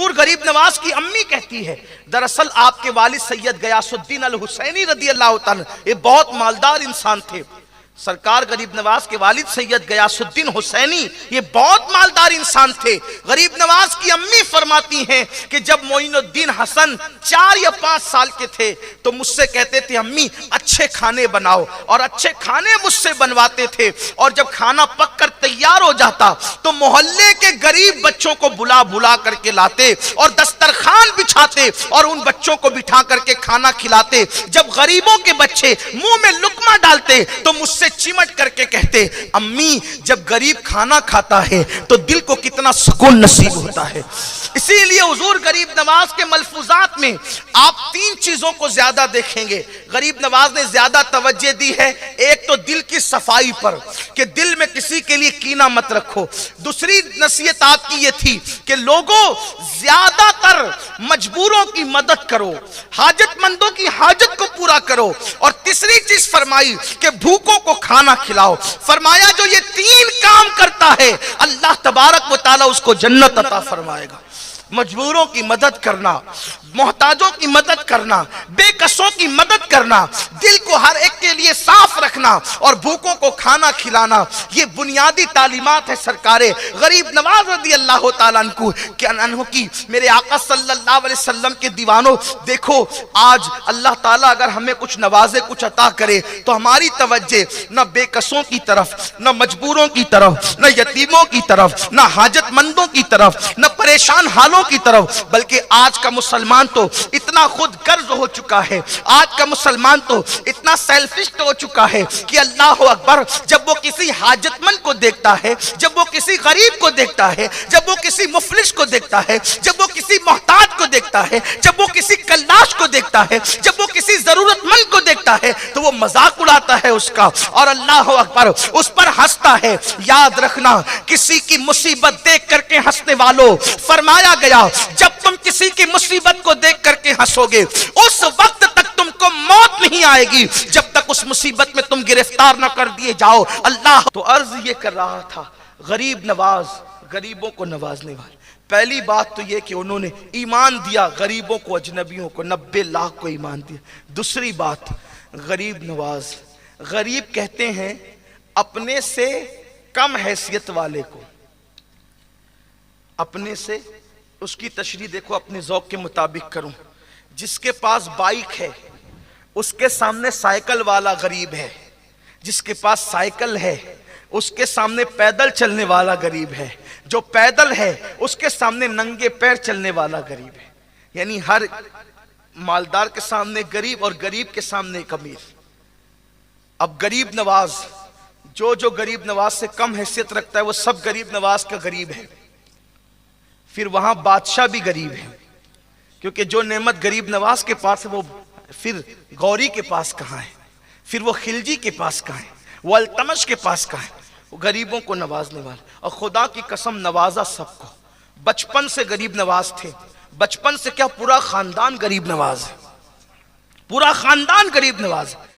हुजूर गरीब नवाज की अम्मी कहती है, दरअसल आपके वालिद सैयद गयासुद्दीन अल हुसैनी रदी अल्लाह तआला, ये बहुत मालदार इंसान थे। सरकार गरीब नवाज के वालिद सैयद गयासुद्दीन हुसैनी ये बहुत मालदार इंसान थे। गरीब नवाज की अम्मी फरमाती हैं कि जब मोइनुद्दीन हसन 4 या 5 साल के थे तो मुझसे कहते थे, अम्मी अच्छे खाने बनाओ, और अच्छे खाने मुझसे बनवाते थे। और जब खाना पककर तैयार हो जाता तो मोहल्ले के गरीब बच्चों को बुला बुला करके लाते और दस्तरखान बिछाते और उन बच्चों को बिठा करके खाना खिलाते। जब गरीबों के बच्चे मुंह में लुकमा डालते तो मुझसे चिमट करके कहते, अम्मी जब गरीब खाना खाता है तो दिल को कितना सुकून नसीब होता है। इसीलिए हुजूर गरीब नवाज के मलफूजात में आप 3 चीजों को ज्यादा देखेंगे। गरीब नवाज ने ज्यादा तवज्जो दी है, एक तो दिल की सफाई पर, कि दिल में किसी के लिए कीना मत रखो। दूसरी नसीहत आपकी ये थी कि लोगों ज्यादातर मजबूरों की मदद करो, हाजतमंदों की हाजत को पूरा करो। और तीसरी चीज फरमाई कि भूखों को खाना खिलाओ। फरमाया जो ये 3 काम करता है अल्लाह तबारक व तआला उसको जन्नत अता फरमाएगा। मजबूरों की मदद करना, मोहताजों की मदद करना, बेकसों की मदद करना, दिल को हर एक के लिए साफ रखना और भूखों को खाना खिलाना, ये बुनियादी तालीमात है सरकारे गरीब नवाज रदी अल्लाह तआला अन्हु की। मेरे आका सल्लल्लाहु अलैहि वसल्लम के दीवानों, देखो आज अल्लाह ताला अगर हमें कुछ नवाजे, कुछ अता करे तो हमारी तवज्जो न बेकसों की तरफ, न मजबूरों की तरफ, न यतीमों की तरफ, न हाजतमंदों की तरफ, न परेशान हालों की तरफ, बल्कि आज का मुसलमान तो इतना खुद गर्ज हो चुका है, आज का मुसलमान तो इतना सेल्फिस्ट हो चुका है कि अल्लाह अकबर, जब वो किसी हाजतमंद को देखता है, जब वो किसी गरीब को देखता है, जब वो किसी मुफलिस को देखता है, जब वो किसी मोहताज को देखता है, जब वो किसी कल्लाश को देखता है, जब वो किसी जरूरतमंद को देखता है तो वो मजाक उड़ाता है उसका और अल्लाह अकबर उस पर हंसता है। याद रखना, किसी की मुसीबत देख करके हंसने वालों, फरमाया गया जब तुम किसी की मुसीबत को देख करके हंसोगे उस वक्त तक तुमको मौत नहीं आएगी जब तक उस मुसीबत में तुम गिरफ्तार न कर दिए जाओ। अल्लाह तो अर्ज ये कर रहा था, गरीब नवाज, गरीबों को नवाजने वाले। पहली बात तो ये कि उन्होंने ईमान दिया, गरीबों को, अजनबियों को 90 लाख को ईमान दिया। दूसरी बात, गरीब नवाज, गरीब कहते हैं अपने से कम हैसियत वाले को, अपने से, उसकी तशरीह देखो अपने ज़ौक़ के मुताबिक करूं। जिसके पास बाइक है उसके सामने साइकिल वाला गरीब है, जिसके पास साइकिल है उसके सामने पैदल चलने वाला गरीब है, जो पैदल है उसके सामने नंगे पैर चलने वाला गरीब है। यानी हर मालदार के सामने गरीब और गरीब के सामने एक अमीर। अब गरीब नवाज, जो गरीब नवाज से कम हैसियत रखता है वो सब गरीब नवाज का गरीब है। फिर वहां बादशाह भी गरीब है, क्योंकि जो नेमत गरीब नवाज के पास है वो फिर गौरी के पास कहाँ है, फिर वो खिलजी के पास कहाँ है, वो अल्तमश के पास कहाँ है। वो गरीबों को नवाजने वाले, और खुदा की कसम नवाजा सबको। बचपन से गरीब नवाज थे, बचपन से क्या पूरा खानदान गरीब नवाज है, पूरा खानदान गरीब नवाज है।